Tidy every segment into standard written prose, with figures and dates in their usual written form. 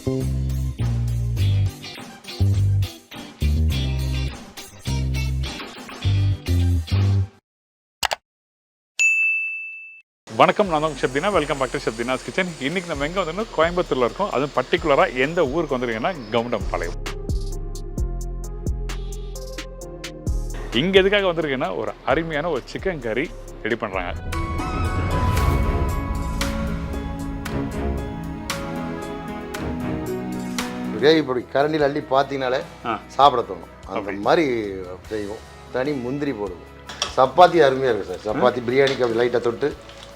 வணக்கம், நான் தான் Shabdina. Welcome back to Shabdina's kitchen. இன்றைக்கி நம்ம எங்கே வந்தோம்னா கோயம்புத்தூரில் இருக்கோம். அதுவும் பர்டிகுலராக எந்த ஊருக்கு வந்துருக்கீங்கன்னா கவுண்டம்பாளையம். இங்கே எதுக்காக வந்திருக்கேன்னா ஒரு அருமையான ஒரு சிக்கன் கறி ரெடி பண்ணுறாங்க. கிரேவி இப்படி கரண்டியில் அள்ளி பார்த்தீங்கனாலே சாப்பிட தோணும். அந்த மாதிரி செய்வோம். தனி முந்திரி போடுவோம். சப்பாத்தி அருமையாக இருக்குது சார். சப்பாத்தி பிரியாணிக்கு அப்படி லைட்டாக தொட்டு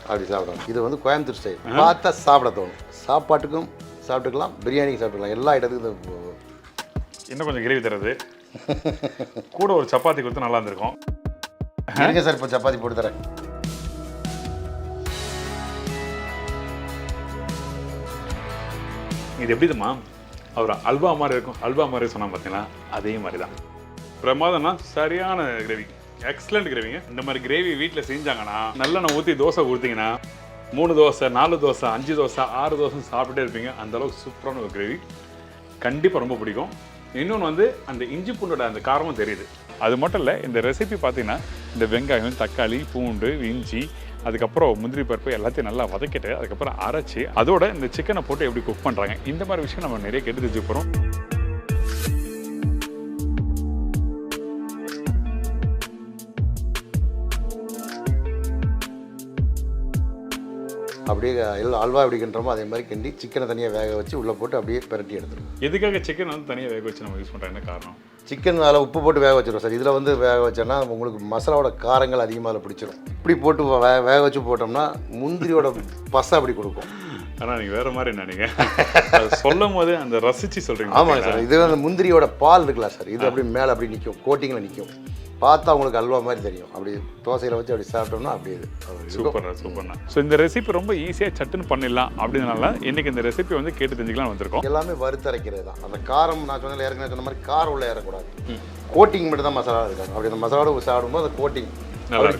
அப்படி சாப்பிடணும். இது வந்து கோயம்புத்தூர் ஸ்டைல். பார்த்தா சாப்பிட தோணும். சாப்பாட்டுக்கும் சாப்பிட்டுக்கலாம், பிரியாணிக்கு சாப்பிட்டுக்கலாம், எல்லா இடத்துக்கும். இன்னும் கொஞ்சம் கிரேவி தர்றது கூட ஒரு சப்பாத்தி கொடுத்து நல்லா இருந்திருக்கும். இருங்க சார், இப்போ சப்பாத்தி போட்டு தரேன். இது எப்படிதுமா அவர் அல்வா மாதிரி இருக்கும். அல்வா மாதிரி சொன்னால் பார்த்தீங்கன்னா அதே மாதிரி தான். பிரமாதம்னா சரியான கிரேவி, எக்ஸலண்ட் கிரேவிங்க. இந்த மாதிரி கிரேவி வீட்டில் செஞ்சாங்கன்னா நல்லெண்ணெய் ஊற்றி தோசை கொடுத்தீங்கன்னா 3 தோசை 4 தோசை 5 தோசை 6 தோசை சாப்பிட்டே இருப்பீங்க. அந்தளவுக்கு சூப்பரான ஒரு கிரேவி. கண்டிப்பாக ரொம்ப பிடிக்கும். இன்னொன்று வந்து அந்த இஞ்சி பூண்டோட அந்த காரமும் தெரியுது. அது மட்டும் இல்லை, இந்த ரெசிபி பார்த்தீங்கன்னா இந்த வெங்காயம், தக்காளி, பூண்டு, இஞ்சி, அதுக்கப்புறம் முந்திரி பருப்பு எல்லாத்தையும் நல்லா வதக்கிட்டு அதுக்கப்புறம் அரைச்சி அதோட இந்த சிக்கனை போட்டு எப்படி குக் பண்ணுறாங்க, இந்த மாதிரி விஷயம் நம்ம நிறைய கேட்டு தெரிஞ்சு போகிறோம். அப்படியே எல்லாம் அல்வா எப்படி கிண்டுறோமோ அதே மாதிரி கிண்டி சிக்கனை தனியாக வேக வச்சு உள்ளே போட்டு அப்படியே பிரட்டி எடுத்துருவோம். எதுக்காக சிக்கன் வந்து தனியாக வேக வச்சு நம்ம யூஸ் பண்ணுறோம், என்ன காரணம்? சிக்கன் அதில் உப்பு போட்டு வேக வச்சிடும் சார். இதில் வந்து வேக வச்சோன்னா உங்களுக்கு மசாலாவோட காரங்கள் அதிகமாக அதில் பிடிச்சிடும். இப்படி போட்டு வேக வச்சு போட்டோம்னா முந்திரியோட பசை அப்படி கொடுக்கும். ஆனால் நீங்கள் வேறு மாதிரி என்ன நீங்கள் சொல்லும் போது அந்த ரசித்து சொல்கிறீங்க. ஆமாங்க சார், இது அந்த முந்திரியோட பால் இருக்குல்ல சார், இது அப்படி மேலே அப்படி நிற்கும், கோட்டிங்கில் நிற்கும். பார்த்தா உங்களுக்கு அல்வா மாதிரி தெரியும். அப்படி தோசையில் வச்சு அப்படி சாப்பிட்டோம்னா அப்படியே சூப்பர்ண்ணா சூப்பர்ண்ணா. ஸோ இந்த ரெசிபி ரொம்ப ஈஸியாக சட்டுன்னு பண்ணிடலாம். அப்படினால இன்றைக்கி இந்த ரெசிபி வந்து கேட்டு தெரிஞ்சுக்கலாம் வந்திருக்கோம். எல்லாமே வறுத்தரைக்கிறது தான். அந்த காரம் நான் சொன்னதில் ஏற்கனவே சொன்ன மாதிரி காரம் உள்ள ஏறக்கூடாது. கோட்டிங் மட்டும் தான் மசாலா இருக்காங்க. அப்படி அந்த மசாலாவோட சாப்பிடும்போது அந்த கோட்டிங்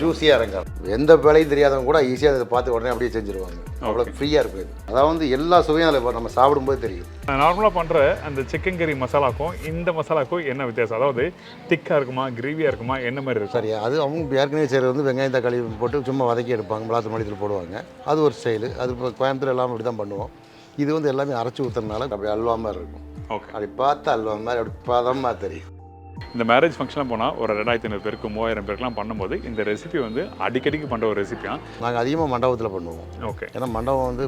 ஜூஸியாக இறங்காது. எந்த வேலையும் தெரியாதவங்க கூட ஈஸியாக அதை பார்த்து உடனே அப்படியே செஞ்சுருவாங்க. அவ்வளோ ஃப்ரீயாக இருக்குது. அதாவது எல்லா சுவையும் அதில் நம்ம சாப்பிடும்போது தெரியும். நார்மலாக பண்ணுற அந்த சிக்கன் கறி மசாலாக்கும் இந்த மசாலாக்கும் என்ன வித்தியாசம்? அதாவது திக்காக இருக்குமா, கிரேவியாக இருக்குமா, என்ன மாதிரி இருக்கும்? சரியா, அது அவங்க ஏற்கனவே செய்கிறது வந்து வெங்காயம் தக்காளி போட்டு சும்மா வதக்கி எடுப்பாங்க, மிளகாத்தூள் மல்லித்தூள் போடுவாங்க. அது ஒரு ஸ்டைலு. அது இப்போ கோயம்புத்தூர் எல்லாம் அப்படி தான் பண்ணுவோம். இது வந்து எல்லாமே அரைச்சி ஊற்றுறதுனால அப்படி அல்வா மாதிரி இருக்கும். ஓகே, அப்படி பார்த்தா அல்வா மாதிரி அப்படி பதமாக தெரியும். இந்த மேரேஜ் ஃபங்க்ஷனில் போனால் ஒரு 2500 பேருக்கு 3000 பேருக்குலாம் பண்ணும்போது இந்த ரெசிபி வந்து அடிக்கடிக்கு பண்ணுற ஒரு ரெசிபியாக நாங்கள் அதிகமாக மண்டபத்தில் பண்ணுவோம். ஓகே, ஏன்னா மண்டபம் வந்து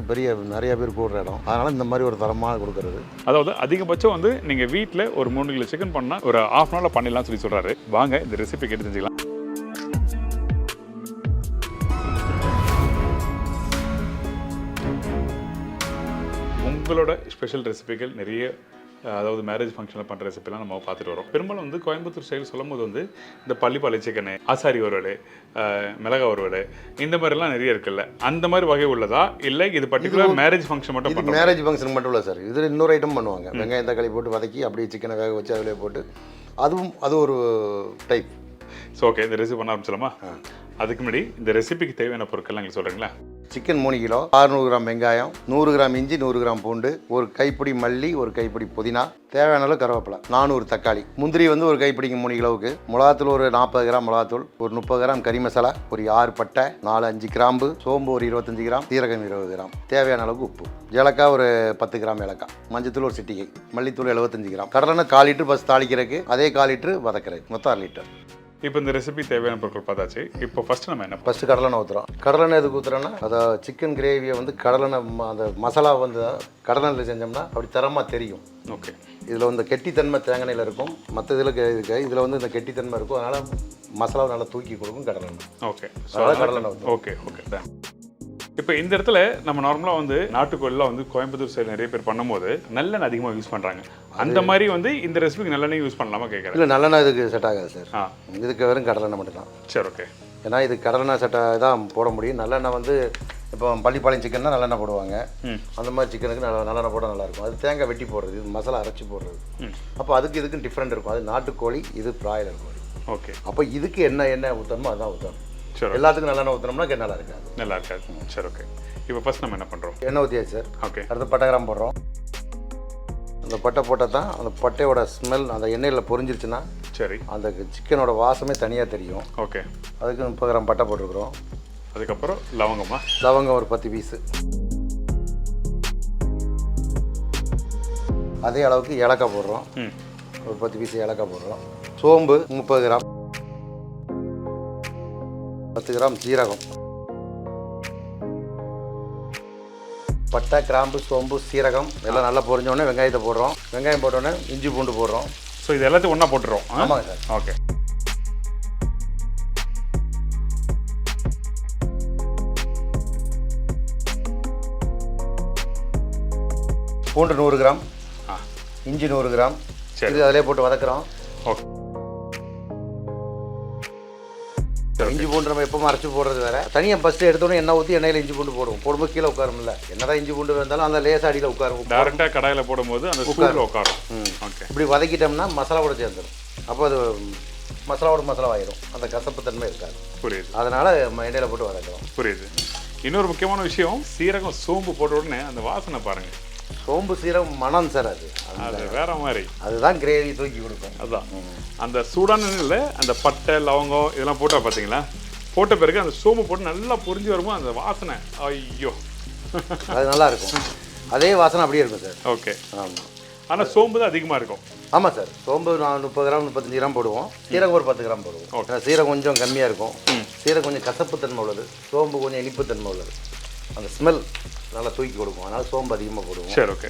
நிறைய பேர் கூடுற இடம். அதனால் இந்த மாதிரி ஒரு தரமாக கொடுக்குறது. அதாவது அதிகபட்சம் வந்து நீங்கள் வீட்டில் ஒரு 3 கிலோ சிக்கன் பண்ணால் ஒரு ½ நாளில் பண்ணிடலாம் சொல்லி சொல்கிறாரு. வாங்க இந்த ரெசிபி கேட்டு தெரிஞ்சுக்கலாம். உங்களோட ஸ்பெஷல் ரெசிபிகள் நிறைய, அதாவது மேரேஜ் ஃபங்க்ஷனில் பண்ணுற ரெசிபிலாம் நம்ம பார்த்துட்டு வரோம். பெரும்பாலும் வந்து கோயம்புத்தூர் ஸ்டைல் சொல்லும் போது வந்து இந்த பள்ளிப்பாளைய சிக்கனு, ஆசாரி வறுவல், மிளகா வறுவல், இந்த மாதிரிலாம் நிறைய இருக்குல்ல, அந்த மாதிரி வகை உள்ளதா இல்லை இது பர்டிகுலர் மேரேஜ் ஃபங்க்ஷன் மட்டும் பண்ணுறோம்? மேரேஜ் ஃபங்க்ஷன் மட்டும் இல்லை சார், இதில் இன்னொரு ஐட்டம் பண்ணுவாங்க. வெங்காயம் தக்காளி போட்டு வதக்கி அப்படியே சிக்கனை வேக வச்சு அதிலே போட்டு அது ஒரு டைப். ஸோ ஓகே, இந்த ரெசிபி பண்ண ஆரம்பிச்சலாமா? அதுக்கு முன்னாடி இந்த ரெசிபிக்கு தேவையான பொருட்கள்லாம் எங்களுக்கு சொல்கிறீங்களா? சிக்கன் 3 கிலோ, 600 கிராம் வெங்காயம், 100 கிராம் இஞ்சி, 100 கிராம் பூண்டு, ஒரு கைப்பிடி மல்லி, ஒரு கைப்பிடி புதினா, தேவையான அளவு கருவேப்பிலை, 400 தக்காளி, முந்திரி வந்து ஒரு கைப்பிடிக்கு 3 கிலோவுக்கு, மிளகாத்தூள் ஒரு 40 கிராம் மிளகாத்தூள், ஒரு 30 கிராம் கறி மசாலா, ஒரு 6 பட்டை, 4-5 கிராம்பு, சோம்பு ஒரு 25 கிராம், சீரகம் 20 கிராம், தேவையான அளவுக்கு உப்பு, ஏலக்காய் ஒரு 10 கிராம் ஏலக்காய், மஞ்சத்தூள் ஒரு சிட்டிகை, மல்லித்தூள் 75 கிராம், கடலெண்ணெய் 1/4 லிட்டர் பஸ் தாளிக்கிறதுக்கு, அதே 1/4 லிட்டர் வதக்கிறது, மொத்தம் 1/2 லிட்டர். இப்போ இந்த ரெசிபி தேவையான பொருட்கள் பார்த்தாச்சு. இப்போ ஃபஸ்ட்டு நம்ம என்ன ஃபஸ்ட்டு கடலெண்ணெய் ஊற்றுறோம். கடலெண்ணெய் எதுக்கு ஊற்றுறோன்னா, அதை சிக்கன் கிரேவியை வந்து கடலெண்ணெய் அந்த மசாலா வந்து கடலெண்ணெயில் செஞ்சோம்னா அப்படி தரமாக தெரியும். ஓகே, இதில் வந்து கெட்டித்தன்மை தேங்காயில் இருக்கும், மற்ற இதில் வந்து இந்த கெட்டித்தன்மை இருக்கும். அதனால் மசாலாவை நல்லா தூக்கி கொடுக்கும் கடலெண்ணெய். ஓகே, அதனால் கடலெண்ணெய் ஊற்றுறோம். ஓகே ஓகே தான். இப்போ இந்த இடத்துல நம்ம நார்மலாக வந்து நாட்டுக்கோழிலாம் வந்து கோயம்புத்தூர் சைடு நிறைய பேர் பண்ணும்போது நல்லெண்ணெய் அதிகமாக யூஸ் பண்ணுறாங்க. அந்த மாதிரி வந்து இந்த ரெசிபிக்கு நல்லெண்ணெய் யூஸ் பண்ணலாமா கேட்குறேன்? இல்லை, நல்லெண்ணெய் இதுக்கு செட் ஆகாது சார். இதுக்கு வெறும் கடலெண்ணெய் மட்டும்தான். சரி, ஓகே. ஏன்னா இது கடலெண்ணெய் தான் போட முடியும். நல்லெண்ணெய் வந்து இப்போ பள்ளிப்பாளையம் சிக்கன்னா நல்லெண்ணெய் போடுவாங்க. அந்த மாதிரி சிக்கனுக்கு நல்லெண்ணெய் போட நல்லாயிருக்கும். அது தேங்காய் வெட்டி போடுறது, இது மசாலா அரைச்சி போடுறது. அப்போ இதுக்கும் டிஃப்ரெண்ட் இருக்கும். அது நாட்டுக்கோழி, இது பிராய்லர் கோழி. ஓகே, அப்போ இதுக்கு என்ன ஊற்றணுமோ அதுதான் ஊற்றணும். எல்லாத்துக்கும் நல்லெண்ணெய் ஊற்றினோம்னா நல்லா இருக்காது. நல்லா இருக்காது. சரி, ஓகே. இப்போ ஃபர்ஸ்ட் நம்ம என்ன பண்ணுறோம்? எண்ணெய் ஊற்றியாச்சு சார். ஓகே, அடுத்து பட்டை கிராம் போடுறோம். அந்த பட்டை போட்டால் தான் அந்த பட்டையோட ஸ்மெல் அந்த எண்ணெயில் பொரிஞ்சிருச்சுன்னா சரி, அந்த சிக்கனோட வாசமே தனியாக தெரியும். ஓகே. அதுக்கு 30 கிராம் பட்டை போட்டிருக்கிறோம். அதுக்கப்புறம் லவங்கம்மா, லவங்கம் ஒரு 10 பீஸு. அதே அளவுக்கு ஏலக்காய் போடுறோம், ஒரு 10 பீஸ் ஏலக்காய் போடுறோம். சோம்பு 30 கிராம், 10 கிராம் சீரகம். பட்டை, கிராம்பு, சோம்பு, சீரகம் எல்லாம் நல்லா பொரிஞ்சோடனே வெங்காயத்தை போடுறோம். வெங்காயம் போட்டோடனே இஞ்சி பூண்டு போடுறோம். ஸோ இது எல்லாத்தையும் ஒன்றா போட்டுருவோம். ஆமாங்க சார். ஓகே. பூண்டு 100 கிராம், இஞ்சி 100 கிராம். சரி, இது அதிலே போட்டு வதக்குறோம். ஓகே. இஞ்சி பூண்டு நம்ம எப்பவும் அரைச்சி போடுறது வேறு. தனியாக ஃபஸ்ட்டு எடுத்தோன்னே எண்ணெய் ஊற்றி எண்ணெயில் இஞ்சி பூண்டு போடுவோம். போடும்போது கீழே உட்காரும்ல, என்னதான் இஞ்சி பூண்டு இருந்தாலும் அந்த லேச அடியில் உட்காரும். டேரெக்டாக கடாயில் போடும்போது அந்த சூடில் உட்காரும். ஓகே. இப்படி வதக்கிட்டோம்னா மசாலாவோட சேர்ந்துடும். அப்போ அது மசாலாவோட மசாலா ஆயிடும், அந்த கசப்பு தன்மை இருக்காது. புரியுது. அதனால் எண்ணெயில் போட்டு வதக்குறோம். புரியுது. இன்னொரு முக்கியமான விஷயம், சீரகம் சோம்பு போட்ட உடனே அந்த வாசனை பாருங்கள். சோம்பு சீரகம் மனம் சார், அது வேற மாதிரி. அதுதான் கிரேவி தூக்கி கொடுக்கும். அதுதான் அந்த சூடான நிலையில் அந்த பட்டை லவங்கம் இதெல்லாம் போட்டால் பார்த்தீங்களா, போட்ட பிறகு அந்த சோம்பு போட்டு நல்லா பொரிஞ்சு வரும்போது அந்த வாசனை ஐயோ அது நல்லா இருக்கும். அதே வாசனை அப்படியே இருக்கும் சார். ஓகே. ஆமாம். ஆனால் சோம்பு தான் அதிகமாக இருக்கும். ஆமாம் சார். சோம்பு நான் 30 கிராம் 35 கிராம் போடுவோம். சீரகம் ஒரு 10 கிராம் போடுவோம். ஏன்னா சீரகம் கொஞ்சம் கம்மியாக இருக்கும். சீரகம் கொஞ்சம் கசப்பு தன்மை உள்ளது, சோம்பு கொஞ்சம் இனிப்பு தன்மை உள்ளது. அந்த ஸ்மெல் நல்லா தூக்கி கொடுக்கும், அதனால் சோம்பு அதிகமாக போடுவோம். சரி, ஓகே.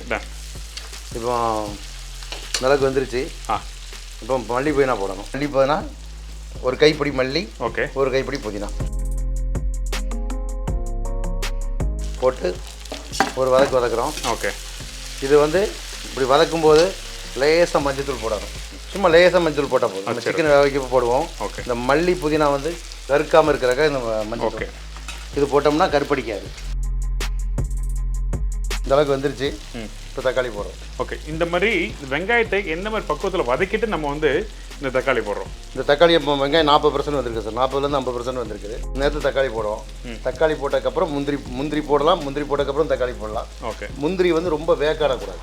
இப்போ மிளகு வந்துருச்சு. இப்போ மல்லி புதினா போடணும். மல்லி புதினா ஒரு கைப்பிடி மல்லி, ஓகே, ஒரு கைப்பிடி புதினா போட்டு ஒரு வதக்குறோம். ஓகே. இது வந்து இப்படி வதக்கும்போது லேசாக மஞ்சத்தூள் போடணும். சும்மா லேசாக மஞ்சள் போட்டால் போதும். நம்ம சிக்கன் வேக வைக்க போடுவோம். ஓகே. இந்த மல்லி புதினா வந்து கருக்காமல் இருக்கிறக்க இந்த மஞ்சள். ஓகே. இது போட்டோம்னா கருப்படிக்காது. இந்த அளவுக்கு வந்துருச்சு. இப்போ தக்காளி போடுறோம். ஓகே. இந்த மாதிரி வெங்காயத்தை எந்த மாதிரி பக்குவத்தில் வதக்கிட்டு நம்ம வந்து இந்த தக்காளி போடுறோம். இந்த தக்காளி இப்போ வெங்காயம் 40% வந்திருக்கு சார். 40லேருந்து 50% வந்திருக்குது. நேற்று தக்காளி போடுவோம். தக்காளி போட்டதுக்கப்புறம் முந்திரி போடலாம். முந்திரி போட்டதுக்கப்புறம் தக்காளி போடலாம். ஓகே. முந்திரி வந்து ரொம்ப வேக்காடக்கூடாது.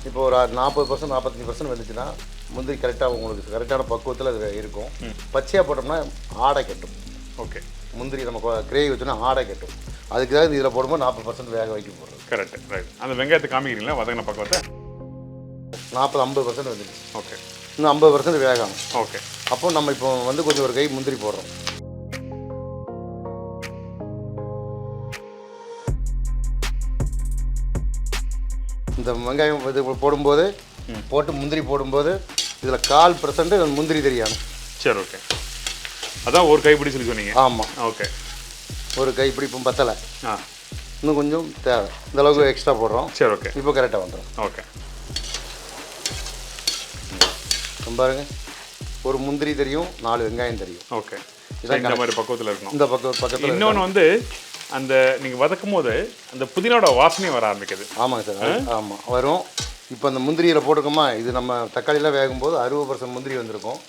இப்போ ஒரு 40% 45% வந்துச்சுன்னா முந்திரி கரெக்டாக உங்களுக்கு கரெக்டான பக்குவத்தில் அது இருக்கும். பச்சையாக போட்டோம்னா ஆடை கட்டும். ஓகே. முந்திரி நம்ம கிரேவி வச்சோன்னா ஆடை கட்டும். அதுக்கு தான் இதில் போடும்போது 40% வேக வைக்க போடுறது. Correct, right. அந்த வெங்காயத்தை காமிக்கிறீங்களா வதங்கின பக்கத்தை? 40-50% வந்துடுச்சு. ஓகே. இன்னும் 50% வேகணும். ஓகே. அப்போ நம்ம இப்போ வந்து கொஞ்சம் ஒரு கை முந்திரி போடுறோம். இந்த வெங்காயம் இது போடும்போது போட்டு முந்திரி போடும்போது இதில் 1/4% முந்திரி தெரியணும். சரி, ஓகே. அதான் ஒரு கைப்பிடி சொல்லி சொன்னீங்க. ஆமாம். ஓகே. ஒரு கைப்பிடி இப்போ பத்தலை, ஆ, இன்னும் கொஞ்சம் தேவை. இந்த அளவுக்கு எக்ஸ்ட்ரா போடுறோம். சரி, ஓகே. இப்போ கரெக்டாக வந்துடும். ஓகே. பாருங்க, ஒரு முந்திரி தெரியும், 4 வெங்காயம் தெரியும். ஓகே. இந்த மாதிரி பக்குவத்தில் இருக்கணும். இந்த பக்கத்தில் இன்னொன்று வந்து அந்த நீங்கள் வதக்கும் போது அந்த புதினாவோட வாசனையும் வர ஆரம்பிக்குது. ஆமாங்க சார். ஆமாம், வரும். இப்போ அந்த முந்திரியில் போட்டிருக்கோமா, இது நம்ம தக்காளியில் வேகும்போது 60% முந்திரி வந்திருக்கும்,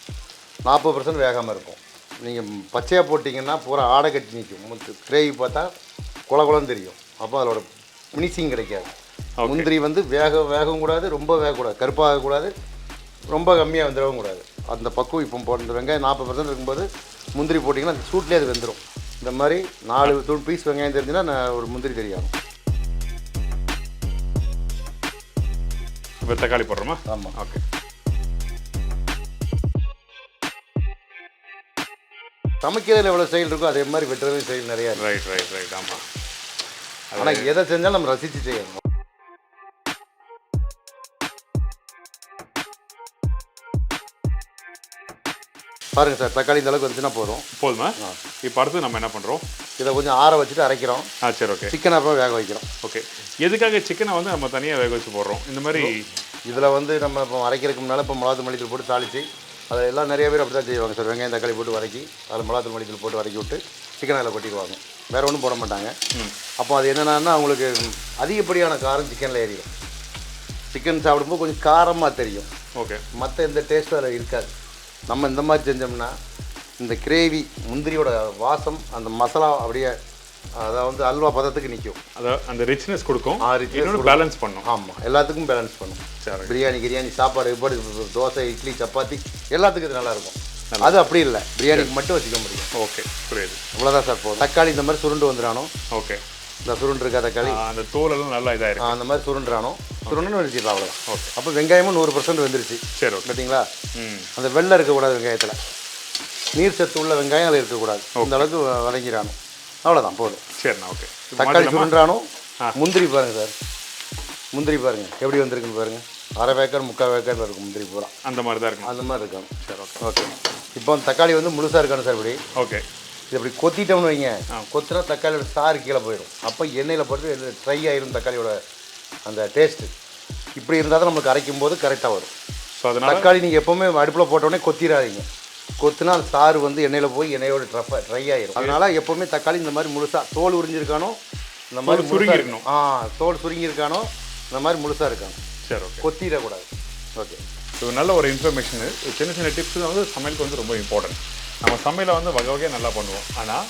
40% வேகாமல் இருக்கும். நீங்கள் பச்சையாக போட்டிங்கன்னா பூரா ஆடை கட்டி நிற்கும். கிரேவி பார்த்தா குளகுளன்னு தெரியும். அப்போ அதோட ஃபினிஷிங் கிடைக்காது. முந்திரி வந்து வேகவும் கூடாது, ரொம்ப வேகக்கூடாது, கருப்பாகக்கூடாது, ரொம்ப கம்மியாக வந்துடவும் கூடாது. அந்த பக்குவம் இப்போ போட்ட வெங்காயம் 40% இருக்கும்போது முந்திரி போட்டிங்கன்னா அந்த சூட்லேயே அது வெந்துடும். இந்த மாதிரி 4 பீஸ் வெங்காயம் தெரிஞ்சுன்னா ஒரு முந்திரி தெரியும். இப்போ தக்காளி போடுறோமா? ஆமாம். ஓகே. சமைக்கிறதுல எவ்வளோ ஸ்டைல் இருக்கோ அதே மாதிரி வெட்டுறதும் ஸ்டைல் நிறையா. ரைட். ஆமாம். ஆனால் எதை செஞ்சாலும் நம்ம ரசித்து செய்யணும். பாருங்கள் சார், தக்காளி இந்த அளவுக்கு வந்துச்சுன்னா போதுமா? இப்போ அடுத்து நம்ம என்ன பண்ணுறோம், இதை கொஞ்சம் ஆற வச்சுட்டு அரைக்கிறோம். சரி, ஓகே. சிக்கனை அப்புறம் வேக வைக்கிறோம். ஓகே. எதுக்காக சிக்கனை வந்து நம்ம தனியாக வேக வச்சு போடுறோம் இந்த மாதிரி? இதில் வந்து நம்ம இப்போ அரைக்கிறதுக்கு முன்னால் இப்போ மிளகாத்தூள் மல்லித்தூள் போட்டு தாளித்து, அதில் எல்லாம் நிறைய பேர் அப்படி தான் செய்வாங்க சார். வெங்காயம் தக்காளி போட்டு வதக்கி அதில் மிளகாத்தூள் மல்லித்தூள் போட்டு வதக்கி விட்டு சிக்கன் அதில் கொட்டிடுவாங்க. வேறு ஒன்றும் போட மாட்டாங்க. அப்போ அது என்னென்னா அவங்களுக்கு அதிகப்படியான காரம் சிக்கனில் ஏறிடும். சிக்கன் சாப்பிடும்போது கொஞ்சம் காரமாக தெரியும். ஓகே. மற்ற எந்த டேஸ்ட்டும் அதில் இருக்காது. நம்ம இந்த மாதிரி செஞ்சோம்னா இந்த கிரேவி முந்திரியோட வாசம் அந்த மசாலா அப்படியே அதாவது அல்வா பதத்துக்கு நிற்கும். அதாவது அந்த ரிச்னஸ் கொடுக்கும், இன்னொன்று பேலன்ஸ் பண்ணும். ஆமாம், எல்லாத்துக்கும் பேலன்ஸ் பண்ணும். சரி. பிரியாணி சாப்பாடு தோசை இட்லி சப்பாத்தி எல்லாத்துக்கும் இது நல்லாயிருக்கும். அது அப்படி இல்லை, பிரியாணிக்கு மட்டும் வச்சுக்க முடியும். ஓகே, புரியுது. அவ்வளோதான் சார் போதும். தக்காளி இந்த மாதிரி சுருண்டு வந்துடானோ. ஓகே, இந்த சுருண்டு இருக்கா தக்காளி, அந்த தோல் எல்லாம் நல்லா இதாயிருக்கு. அந்த மாதிரி சுருண்டுறானோ, சுருண்டுன்னு வச்சுக்கலாம். அவ்வளோதான். ஓகே. அப்போ வெங்காயமும் 100% வெந்துருச்சு. சரி, ஓகே. பார்த்தீங்களா, அந்த வெள்ளை இருக்கக்கூடாது வெங்காயத்தில், நீர் சத்து உள்ள வெங்காயம் அதில் இருக்கக்கூடாது. இந்த அளவுக்கு வதங்கிடானோ, அவ்வளோதான் போதும். சரிண்ணா. ஓகே, தக்காளி சுருண்டுறானோ. முந்திரி பாருங்கள் சார், முந்திரி பாருங்கள் எப்படி வந்திருக்குன்னு பாருங்கள். அரை வேக்காடு 3/4 வேக்காடில் இருக்கும் முந்திரி பூரா. அந்த மாதிரி தான் இருக்கும். அந்த மாதிரி இருக்கணும். சரி, ஓகே. ஓகே. இப்போ தக்காளி வந்து முழுசாக இருக்கணும் சார். இப்படி ஓகே. இது இப்படி கொத்திட்டோம்னு வைங்க, கொத்தினா தக்காளியோட சாறு கீழே போயிடும். அப்போ எண்ணெயில் போட்டு ட்ரை ஆயிரும் தக்காளியோட அந்த டேஸ்ட்டு. இப்படி இருந்தால் தான் நம்மளுக்கு அரைக்கும் போது கரெக்டாக வரும். ஸோ அதனால் தக்காளி நீங்கள் எப்போவுமே அடுப்பில் போட்டோடனே கொத்திடாதீங்க. கொத்தினா அந்த சாறு வந்து எண்ணெயில் போய் எண்ணெயோட ட்ரை ஆயிரும். அதனால் எப்போவுமே தக்காளி இந்த மாதிரி முழுசாக தோல் உறிஞ்சிருக்கானோ, இந்த மாதிரி சுருங்கி இருக்கணும். தோல் சுருங்கியிருக்கானோ, இந்த மாதிரி முழுசாக இருக்காங்க. சரி, ஓகே. கொத்திடக்கூடாது. ஓகே. ஸோ நல்ல ஒரு இன்ஃபர்மேஷனு. சின்ன சின்ன டிப்ஸ் வந்து சமையலுக்கு வந்து ரொம்ப இம்பார்ட்டன்ட். நம்ம சமையலை வந்து வகை வகையாக நல்லா பண்ணுவோம், ஆனால்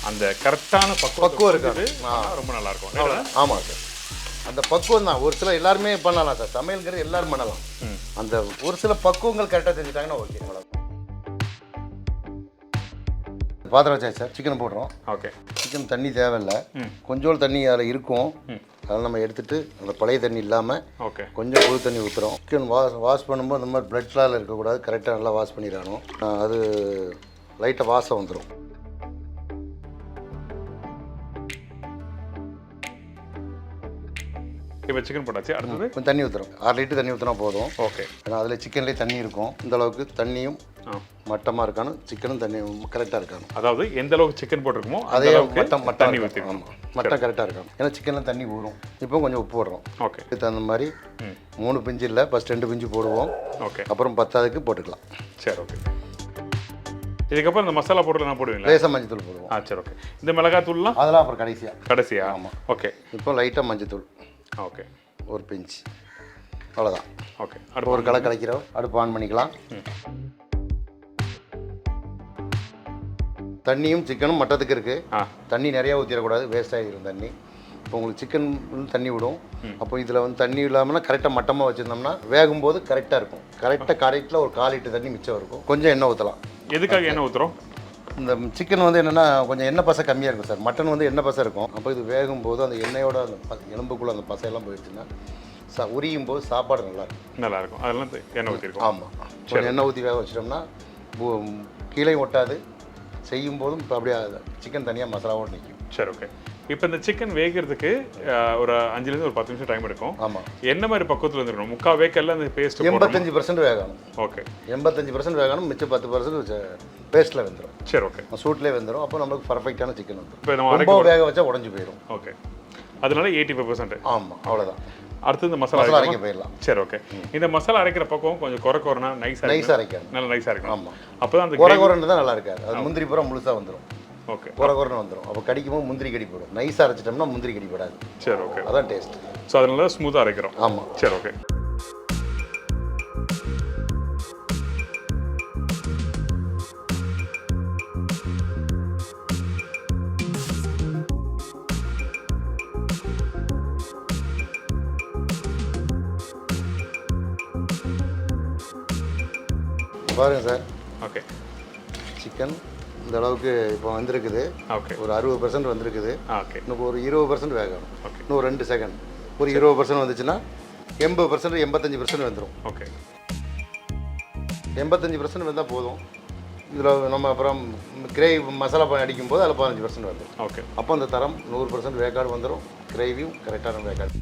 அந்த கரெக்டான பக்குவம் இருக்காது. ரொம்ப நல்லாயிருக்கும். ஆமாம் சார், அந்த பக்குவம் தான். ஒரு சில எல்லாருமே பண்ணலாம் சார், சமையல்ங்கிறது எல்லாரும் பண்ணலாம். அந்த ஒரு சில பக்குவங்கள் கரெக்டாக செஞ்சுட்டாங்கன்னா ஓகே. பாத்திரம் வச்சாச்சு சார், சிக்கன் போடுறோம். ஓகே. சிக்கன் தண்ணி தேவையில்லை, கொஞ்சோண்டு தண்ணி அதில் இருக்கும். அதெல்லாம் நம்ம எடுத்துகிட்டு அந்த பழைய தண்ணி இல்லாமல் ஓகே கொஞ்சம் புது தண்ணி ஊற்றுறோம். சிக்கன் வாஷ் பண்ணும்போது அந்த மாதிரி பிளட்லாம் இருக்கக்கூடாது, கரெக்டாக நல்லா வாஷ் பண்ணிடணும். அது லைட்டாக வாசம் வந்துடும். இப்போ சிக்கன் போட்டாச்சு. அடுத்தது கொஞ்சம் தண்ணி ஊற்றுறோம். 1/2 லிட்டர் தண்ணி ஊற்றினா போதும். ஓகே. ஏன்னா அதில் சிக்கன்லேயே தண்ணி இருக்கும். இந்த அளவுக்கு தண்ணியும் மட்டமாக இருக்கானும், சிக்கனும் தண்ணியும் கரெக்டாக இருக்காணும். அதாவது எந்த அளவுக்கு சிக்கன் போட்டிருக்குமோ அதே மட்டம் தண்ணி ஊற்றிக்கணும். மட்டம் கரெக்டாக இருக்கும். ஏன்னா சிக்கனில் தண்ணி ஊறும். இப்போ கொஞ்சம் உப்பு போடுறோம். ஓகே. இதுக்கு தகுந்த மாதிரி 3 பிஞ்சு இல்லை, ஃபஸ்ட் 2 பிஞ்சு போடுவோம். ஓகே. அப்புறம் 10க்கு போட்டுக்கலாம். சரி, ஓகே. இதுக்கப்புறம் இந்த மசாலா பொருள் என்ன போடுவீங்களா? லேசாக மஞ்சத்தூள் போடுவோம். சரி, ஓகே. இந்த மிளகாய் தூள்லாம் அதெல்லாம் அப்புறம் கடைசியா. ஆமாம். ஓகே. இப்போ லைட்டாக மஞ்சத்தூள். ஓகே. 1 பிஞ்சு, அவ்வளோதான். ஓகே. அடுப்பு ஒரு கலக்கிறோம். அடுப்பு ஆன் பண்ணிக்கலாம். தண்ணியும் சிக்கனும் மட்டத்துக்கு இருக்குது. தண்ணி நிறையா ஊற்றிடக்கூடாது, வேஸ்ட் ஆகிடும் தண்ணி. இப்போ உங்களுக்கு சிக்கன் தண்ணி விடும். அப்போ இதில் வந்து தண்ணி இல்லாமல் கரெக்டாக மட்டமாக வச்சுருந்தோம்னா வேகும்போது கரெக்டாக இருக்கும். கரெக்டில் ஒரு 1/4 லிட்டர் தண்ணி மிச்சம் இருக்கும். கொஞ்சம் எண்ணெய் ஊற்றலாம். எதுக்காக எண்ணெய் ஊற்றுறோம்? இந்த சிக்கன் வந்து என்னென்னா கொஞ்சம் எண்ணெய் பசை கம்மியாக இருக்கும் சார். மட்டன் வந்து எண்ணெய் பசை இருக்கும். அப்போ இது வேகும்போது அந்த எண்ணெயோட அந்த எலும்புக்குள்ளே அந்த பசையெல்லாம் போயிடுச்சுன்னா உரியும் போது சாப்பாடு நல்லாயிருக்கும். அதெல்லாம் எண்ணெய் ஊற்றிருக்கோம். ஆமாம், கொஞ்சம் எண்ணெய் ஊற்றி வேக வச்சிட்டோம்னா கீழே ஒட்டாது. செய்யும் போதும் இப்போ அப்படியே சிக்கன் தனியாக மசாலாவோடு நிற்கும். சரி, ஓகே. இப்போ இந்த சிக்கன் வேகிறதுக்கு ஒரு 5லேருந்து ஒரு 10 நிமிஷம் டைம் எடுக்கும். ஆமாம். என்ன மாதிரி பக்குவத்தில் இருந்துருக்கணும்? 3/4 வேக்கெல்லாம் அந்த பேஸ்ட் 85% வேகணும். ஓகே. 85% வேகணும், மிச்சம் 10% பேஸ்ட்டில் வெந்துடும். சரி, ஓகே. சூட்லேயே வெந்துடும். அப்போ நம்மளுக்கு பர்ஃபெக்டான சிக்கன் வந்துடும். இப்போ நம்ம ரொம்ப வேக வச்சா உடஞ்சி போயிடும். ஓகே. அதனால 85%. ஆமாம், அவ்வளோதான். அடுத்து இந்த மசாலா அரைக்க போயிடலாம். சரி, ஓகே. இந்த மசாலா அரைக்கிற பக்கம் கொஞ்சம் குறைனா நைஸாக அரைக்கணும். நல்லா நைஸாக இருக்கணும். ஆமாம். அப்போ தான் அந்த குறைன்னு தான் நல்லா இருக்காது. அது முந்திரி பூரா முழுசாக வந்துடும். ஓகே. குறைன்னு வந்துடும். அப்போ கடிக்கும்போது முந்திரி கடி போடும். நைஸாக அரைச்சிட்டோம்னா முந்திரி கடி போடாது. சரி, ஓகே. அதான் டேஸ்ட். ஸோ அதனால ஸ்மூத்தாக அரைக்கிறோம். ஆமாம். சரி, ஓகே. பாருங்கள் சார். ஓகே. சிக்கன் இந்த அளவுக்கு இப்போ வந்திருக்குது. ஓகே. ஒரு 60% வந்திருக்குது. ஓகே. இன்னும் ஒரு 20% வேகணும். ஓகே. இன்னும் 2 செகண்ட். ஒரு 20% வந்துச்சுன்னா 80% 85% வந்துடும். ஓகே. 85% வந்தால் போதும். இதில் நம்ம அப்புறம் கிரேவி மசாலா பண்ணி அடிக்கும்போது அதில் 15% வந்துடும். ஓகே. அப்போ அந்த தரம் 100% வேக்காடு வந்துடும். கிரேவியும் கரெக்டான வேக்காடு.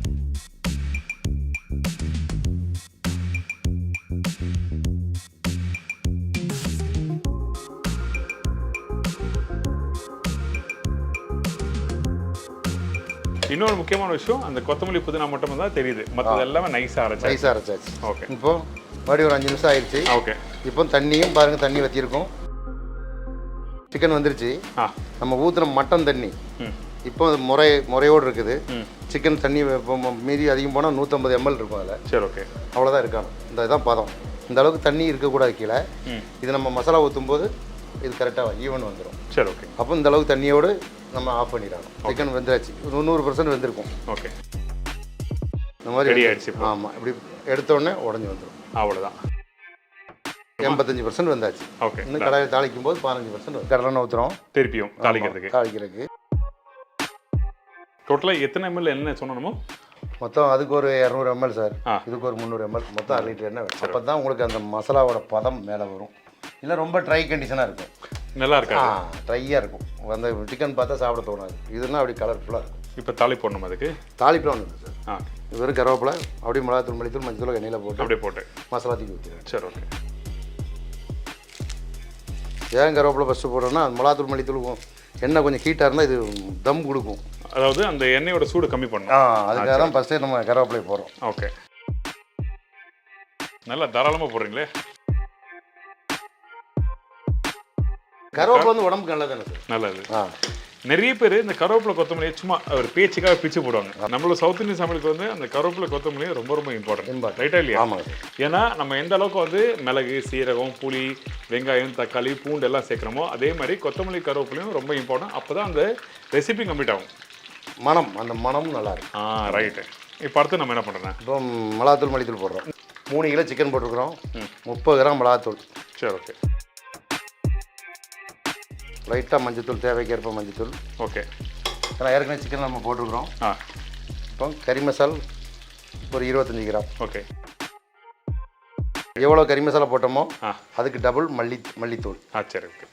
இன்னொரு முக்கியமான விஷயம், அந்த கொத்தமல்லி புதினா மட்டும் தான் தெரியுது, மற்றது எல்லாமே நைஸாக அரைச்சாச்சு. ஓகே. இப்போ மறுபடியும் ஒரு 5 நிமிஷம் ஆயிடுச்சு. ஓகே. இப்போ தண்ணியும் பாருங்கள், தண்ணி வற்றிருக்கோம். சிக்கன் வந்துருச்சு. நம்ம ஊற்றுன மட்டன் தண்ணி இப்போ முறையோடு இருக்குது. சிக்கன் தண்ணி மீறி அதிகம் போனால் 150 ml இருக்கும் அதில். சரி, ஓகே. அவ்வளோதான் இருக்கணும். இந்த இதான் பதம். இந்த அளவுக்கு தண்ணி இருக்கக்கூடாது கீழே. இது நம்ம மசாலா ஊற்றும் போது இது கரெக்டாக ஈவன் வந்துடும். சரி, ஓகே. அப்போ இந்த அளவுக்கு தண்ணியோடு நம்ம ஆஃப் பண்ணிடணும். சிக்கன் வெந்தாச்சு, 100% வெந்திருக்கும். ஓகே. இந்த மாதிரி ரெடி ஆயிடுச்சு இப்போ. ஆமாம், இப்படி எடுத்தோடனே உடஞ்சி வந்துடும். அவ்வளோதான். 85% வந்தாச்சு. ஓகே. இன்னும் கடாயில் தாளிக்கும் போது 15% கடலெண்ணெய் ஊற்றுறோம் திருப்பியும் தாளிக்கிறதுக்கு. தாளிக்கிறதுக்கு. டோட்டலாக எத்தனை ml எண்ணெய் சொன்னோமோ மொத்தம் அதுக்கு ஒரு 200 ml சார். ஆ. இதுக்கு ஒரு 300 ml, மொத்தம் 1 லிட்டர் எண்ணெய் வேணும். அப்போ தான் உங்களுக்கு அந்த மசாலாவோட பதம் மேலே வரும். இல்லை ரொம்ப ட்ரை கண்டிஷனாக இருக்கும், நல்லா இருக்கா? ட்ரையாக இருக்கும். அந்த சிக்கன் பார்த்தா சாப்பிட தோணாது. இதெல்லாம் அப்படி கலர்ஃபுல்லாக இருக்கும். இப்போ தாளி போடணும் அதுக்கு. தாளிப்பெலாம் ஒன்று சார். ஆ, வெறும் கருவேப்பிலை அப்படியே மிளகாத்தூள், மல்லித்தூள், மஞ்சள் எண்ணெயில் போட்டு அப்படியே போட்டு மசாலா தூக்கி ஊற்றிடுவேன். சரி, ஓகே. ஏன் கருவேப்பிலை ஃபஸ்ட்டு போடுறோன்னா மிளகாத்தூள், மல்லித்தூள் எண்ணெய் கொஞ்சம் ஹீட்டாக இருந்தால் இது தம் கொடுக்கும். அதாவது அந்த எண்ணெயோட சூடு கம்மி பண்ணும். அதுக்காக தான் ஃபஸ்ட்டே நம்ம கருவேப்பிலை போடுறோம். ஓகே. நல்லா தாராளமாக போடுறீங்களே. கருவேப்பிலை வந்து உடம்புக்கு நல்லது தானே சார்? நல்லது. நிறைய பேர் இந்த கருவேப்பிலை கொத்தமல்லியை சும்மா ஒரு பேச்சுக்காக பிச்சு போடுவாங்க. நம்மளோட சவுத் இந்தியன் சமையலுக்கு வந்து அந்த கருவேப்பிலை கொத்தமல்லி ரொம்ப ரொம்ப இம்பார்ட்டன்ட், ரைட்டா இல்லையா? ஆமாம். ஏன்னா நம்ம எந்த அளவுக்கு வந்து மிளகு, சீரகம், புளி, வெங்காயம், தக்காளி, பூண்டு எல்லாம் சேர்க்குறோமோ அதே மாதிரி கொத்தமல்லி கருவேப்பிலையும் ரொம்ப இம்பார்ட்டன்ட். அப்போ தான் அந்த ரெசிபி கம்ப்ளீட் ஆகும். அந்த மனமும் நல்லா இருக்கும். ரைட்டு. இப்போ அடுத்து நம்ம என்ன பண்ணுறேன்? இப்போ மிளகாத்தூள், மல்லித்தூள் போடுறோம். 3 கிலோ சிக்கன் போட்டிருக்கிறோம். 30 கிராம் மிளகாத்தூள். சரி, ஓகே. லைட்டாக மஞ்சத்தூள், தேவைக்கேற்ப மஞ்சத்தூள். ஓகே. ஏன்னா ஏற்கனவே சிக்கன் நம்ம போட்டிருக்கிறோம். இப்போ கறி மசால் ஒரு 25 கிராம். ஓகே. எவ்வளோ கறி மசாலா போட்டோமோ அதுக்கு டபுள் மல்லித்தூள். சரி, ஓகே.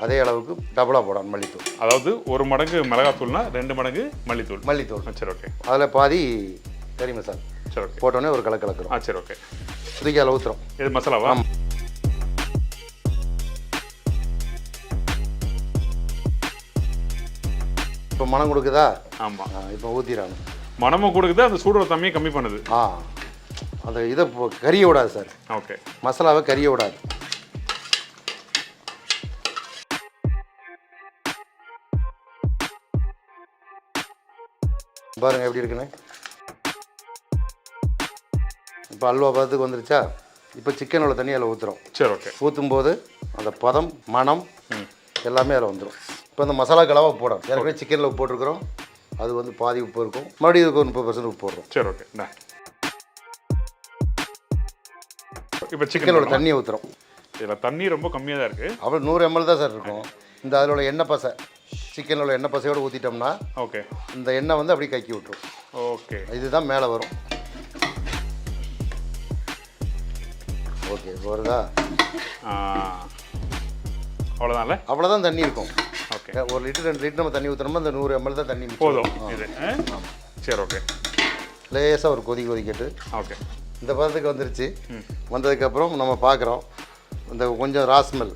அதே அளவுக்கு டபுளாக போடணும் மல்லித்தூள். அதாவது 1 மடங்கு மிளகாத்தூள்னா 2 மடங்கு மல்லித்தூள். சரி, ஓகே. அதில் பாதி கறி மசால். சரி, ஓகே. போட்டோன்னே ஒரு கலக்கிறோம். சரி, ஓகே. இதுக்கு அதில் ஊற்றுறோம். இது மசாலாவா? இப்போ மனம் கொடுக்குதா? ஆமாம். இப்போ ஊற்றிடாங்க. மனமும் கொடுக்குது, அந்த சூடோட தண்ணியை கம்மி பண்ணுது. அந்த இதை கறியை விடாது சார். ஓகே. மசாலாவை கறியை விடாது. பாருங்க எப்படி இருக்குன்னு. இப்போ அல்வா பதத்துக்கு வந்துருச்சா? இப்போ சிக்கனோட தண்ணி அதில் ஊற்றுறோம். சரி, ஓகே. ஊற்றும் போது அந்த பதம், மனம் எல்லாமே அதில் வந்துடும். இப்போ அந்த மசாலா கலவை போடும். ஏற்கனவே சிக்கனில் உப்பு போட்டிருக்கிறோம், அது வந்து பாதி உப்பு இருக்கும். மறுபடியும் இதுக்கு ஒரு 30% உப்பு போடுறோம். சரி, ஓகே. இப்போ சிக்கனோட தண்ணியை ஊற்றுறோம். இதில் தண்ணி ரொம்ப கம்மியாக தான் இருக்குது. அவ்வளோ 100 ml தான் சார் இருக்கும். இந்த அதில் எண்ணெய் பசை, சிக்கனில் எண்ணெய் பசையோடு ஊற்றிட்டோம்னா ஓகே இந்த எண்ணெய் வந்து அப்படியே கக்கி விட்டுரும். ஓகே. இதுதான் மேலே வரும். ஓகே, வருதா? அவ்வளோதான்ல? அவ்வளோதான் தண்ணி இருக்கும். ஓகே. 1 லிட்டர் 2 லிட்டர் நம்ம தண்ணி ஊற்றுறோம்னா அந்த 100 ml தான் தண்ணி போதும். இது சரி, ஓகே. லேசாக ஒரு கொதிக்கட்டு. ஓகே. இந்த பதத்துக்கு வந்துருச்சு. வந்ததுக்கப்புறம் நம்ம பார்க்குறோம் இந்த கொஞ்சம் ராஸ்மெல்,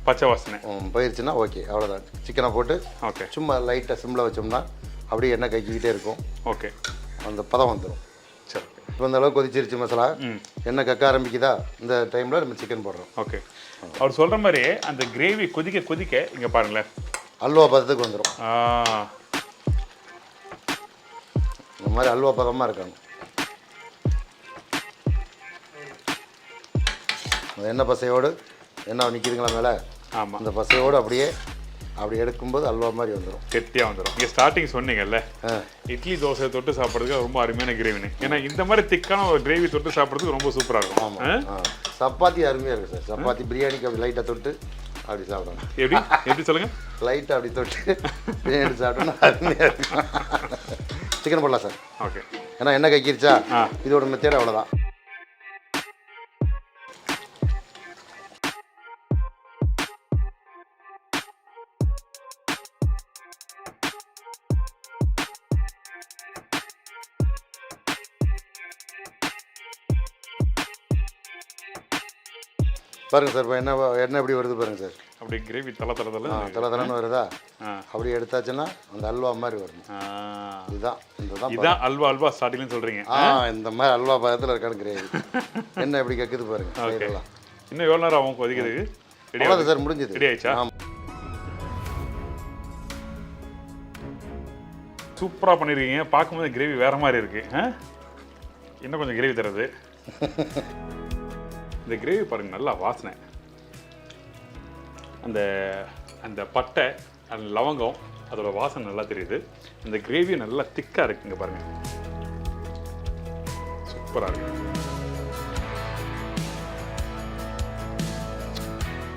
பச்சை வாசனை போயிடுச்சுன்னா ஓகே, அவ்வளோதான். சிக்கனை போட்டு ஓகே சும்மா லைட்டாக சிம்மில் வச்சோம்னா அப்படியே எண்ணெய் கக்கிக்கிட்டே இருக்கும். ஓகே. அந்த பதம் வந்துடும். சரி. இப்போ இந்த அளவுக்கு கொதிச்சிருச்சு மசாலா. எண்ணெய் கக்க ஆரம்பிக்குதா? இந்த டைமில் நம்ம சிக்கன் போடுறோம். ஓகே. அவர் சொல்கிற மாதிரி அந்த கிரேவி கொதிக்க கொதிக்க இங்கே பாருங்களேன் அல்வா பதத்துக்கு வந்துடும். இந்த மாதிரி அல்வா பதமாக இருக்கணும். அந்த எண்ணெய் பசையோடு எண்ணெய் நிற்கிதுங்களா மேலே? ஆமாம். அந்த பசையோடு அப்படியே அப்படி எடுக்கும்போது அல்வா மாதிரி வந்துடும், கெட்டியாக வந்துடும். நீங்கள் ஸ்டார்டிங் சொன்னீங்கல்ல இட்லி தோசை தொட்டு சாப்பிட்றதுக்கு ரொம்ப அருமையான கிரேவின்னு. ஏன்னா இந்த மாதிரி திக்கான ஒரு கிரேவி தொட்டு சாப்பிட்றதுக்கு ரொம்ப சூப்பராக இருக்கும். ஆமாம். சப்பாத்தி அருமையாக இருக்குது சார். சப்பாத்தி பிரியாணிக்கு அப்படி லைட்டாக தொட்டு அப்படி சாப்பிடணும். எப்படி சொல்லுங்கள்? லைட்டாக அப்படி தொட்டு பிரியாணி சாப்பிட்டோன்னா அருமையாக இருக்கும். சிக்கன் போடலாம் சார். ஓகே. ஏன்னா எண்ணெய் கக்கிருச்சா? இதோட மெத்தேட் அவ்வளோதான். பாருங்கள் சார், இப்போ எண்ணெய் எப்படி வருது பாருங்கள் சார். அப்படி கிரேவி தலை தலைன்னு வருதா? அப்படி எடுத்தாச்சுன்னா அந்த அல்வா மாதிரி வரும். இதுதான் அல்வா ஸ்டார்டிங்னு சொல்கிறீங்க. இந்த மாதிரி அல்வா பதத்தில் இருக்கான்னு கிரேவி. எண்ணெய் எப்படி கக்குது பாருங்கள். இன்னும் எவ்வளோ நேரம் ஆகும் கொதிக்கிறதுக்கு? ரெடி சார், முடிஞ்சது. ரெடி ஆயிடுச்சா? சூப்பராக பண்ணியிருக்கீங்க. பார்க்கும்போது கிரேவி வேறு மாதிரி இருக்குது. இன்னும் கொஞ்சம் கிரேவி தருது. இந்த கிரேவி பாருங்கள், நல்லா வாசனை. அந்த அந்த பட்டை, அந்த லவங்கம், அதோட வாசனை நல்லா தெரியுது. இந்த கிரேவி நல்லா திக்காக இருக்குங்க பாருங்கள். சூப்பராக இருக்கு.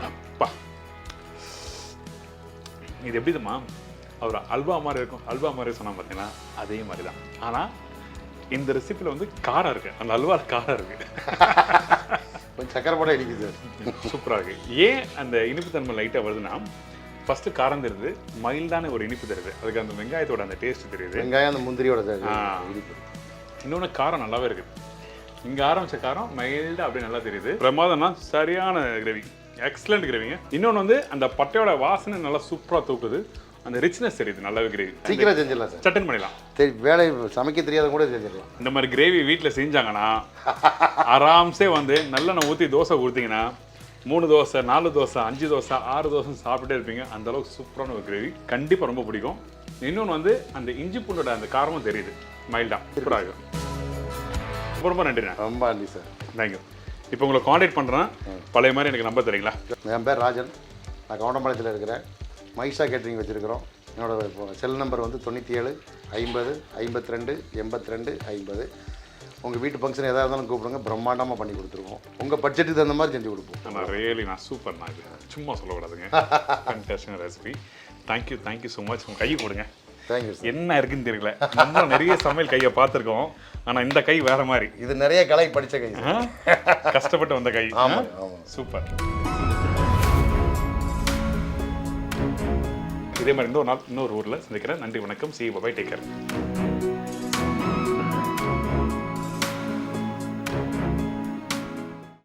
அப்பா, இது எப்படிதுமா அவர் அல்வா மாதிரி இருக்கும், அல்வா மாதிரி சொன்னா பார்த்தீங்கன்னா அதே மாதிரி தான். ஆனால் இந்த ரெசிபியில் வந்து காரம் இருக்குது, அந்த அல்வாவில் காரம் இருக்குது. கொஞ்சம் சக்கரை போட இடிக்குது சார். சூப்பராக இருக்குது. ஏன் அந்த இனிப்புத்தன்மை லைட்டாக வருதுன்னா, ஃபஸ்ட்டு காரம் தெரியுது, மைல்டான ஒரு இனிப்பு தெரியுது, அதுக்கு அந்த வெங்காயத்தோட அந்த டேஸ்ட் தெரியுது, வெங்காயம் அந்த முந்திரியோட இனிப்பு. இன்னொன்று காரம் நல்லாவே இருக்குது. இங்கே ஆரம்பித்த காரம் மைல்டாக அப்படியே நல்லா தெரியுது. பிரமாதம்னா சரியான கிரேவி, எக்ஸலண்ட் கிரேவிங்க. இன்னொன்று வந்து அந்த பட்டையோட வாசனை நல்லா சூப்பராக தூக்குது, அந்த ரிச்னஸ் தெரியுது, நல்லாவே கிரேவி. சீக்கிரம் செஞ்சிடலாம் சார், சட்டன் பண்ணிடலாம். சரி, வேலை சமைக்க தெரியாத கூட செஞ்சிடலாம். இந்த மாதிரி கிரேவி வீட்டில் செஞ்சாங்கன்னா ஆராம்சே வந்து நல்லெண்ணெய் ஊற்றி தோசை கொடுத்தீங்கன்னா 3 தோசை 4 தோசை 5 தோசை 6 தோசை சாப்பிட்டே இருப்பீங்க. அந்த அளவுக்கு சூப்பரான ஒரு கிரேவி, கண்டிப்பாக ரொம்ப பிடிக்கும். இன்னொன்று வந்து அந்த இஞ்சி பூண்டோட அந்த காரமும் தெரியுது, மைல்டாக சூப்பராக இருக்கும். ரொம்ப ரொம்ப நன்றிண்ணா. ரொம்ப நன்றி சார். தேங்க்யூ. இப்போ உங்களை காண்டாக்ட் பண்ணுறேன், பழைய மாதிரி எனக்கு நம்பர் தரீங்களா? என் பேர் ராஜன், நான் கவுண்டம்பாளையத்தில் இருக்கிறேன். மைசா கேட்ரிங் வச்சுருக்கிறோம். என்னோட செல் நம்பர் வந்து 97 50 52 82 50. உங்கள் வீட்டு ஃபங்க்ஷன் எதாக இருந்தாலும் கூப்பிடுங்க, பிரம்மாண்டமாக பண்ணி கொடுத்துருவோம். உங்கள் பட்ஜெட்டுக்கு தகுந்த மாதிரி செஞ்சு கொடுப்போம். நான் ரியலி சூப்பர், இது சும்மா சொல்லக்கூடாதுங்க. Fantastic recipe. Thank you so much. உங்கள் கையை கொடுங்க. Thank you sir. என்ன இருக்குன்னு தெரியல, நம்ம நிறைய சமையல் கையை பார்த்துருக்கோம், ஆனால் இந்த கை வேற மாதிரி. இது நிறைய கலை படித்த கை, கஷ்டப்பட்டு வந்த கை. ஆமாம் ஆமாம், சூப்பர். இதே மாதிரி இன்னொரு ஊரில் சந்திக்கிறேன். நன்றி, வணக்கம். See bye, take care.